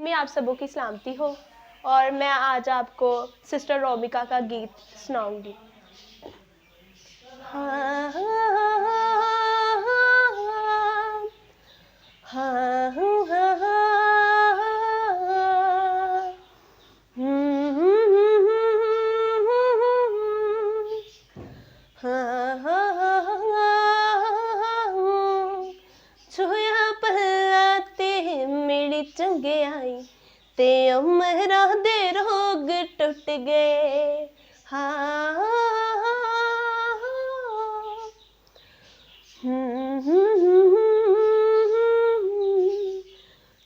में आप सबों की सलामती हो। और मैं आज आपको सिस्टर रोमिका का गीत सुनाऊंगी। हाँ हाँ हाँ हाँ छुया पल्लाते मेरी चंगे आई ते उमरा दे रोग टुट गए। हाँ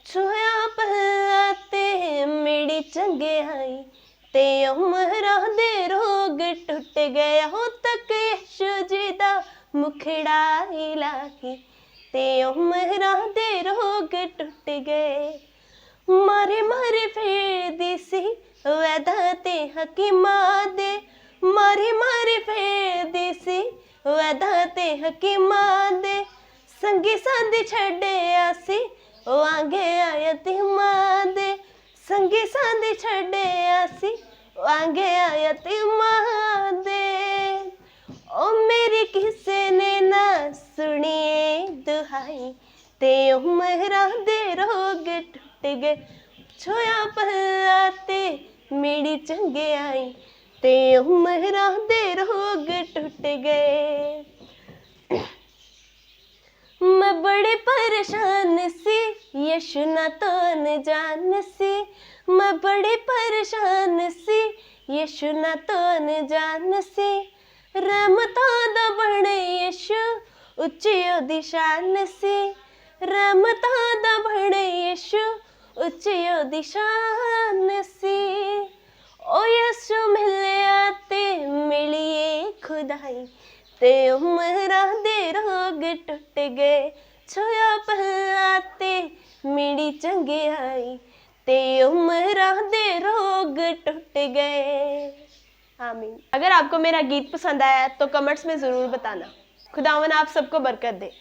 छुया पल्लाते मेरी चंगे आई ते उमरा दे रोग टुट गया हो तक यशु जी दा मुखड़ा इलाही ते उमरा दे रोग टुट गए। मारे मारे फेरदी सी वैदा ते हकीमा दे मारे मारे फेरदी सी वैदा ते हकीमा दे संगी साधी छड्डिया सी वांगे यतीमा दे संगी साधी छड्डिया सी वांगे यतीमा दे। ओ मेरी किसे ने ना सुनिए दुहाई ते उमरा दे रोग टुट गए। छुया पल्लाते मेरी चंगे आई ते उमरा दे रोग टुट गए। मैं बड़े परेशान सी यीशु ना तो न जान सी मैं बड़े परेशान सी यीशु ना तो न जान सी रहमतां दा बने यीशु उच्ची ओदी शान सी रहमतां दा बने यीशु उच्ची ओदी शान सी। ओ यीशु मिलिया ते मिलिए खुदाई ते उमरा दे रोग टुट गए। छुया पल्लाते मेरी चंगे आई ते उमरा दे रोग टुट गए। आमीन। अगर आपको मेरा गीत पसंद आया तो कमेंट्स में ज़रूर बताना। खुदावन आप सबको बरकत दे।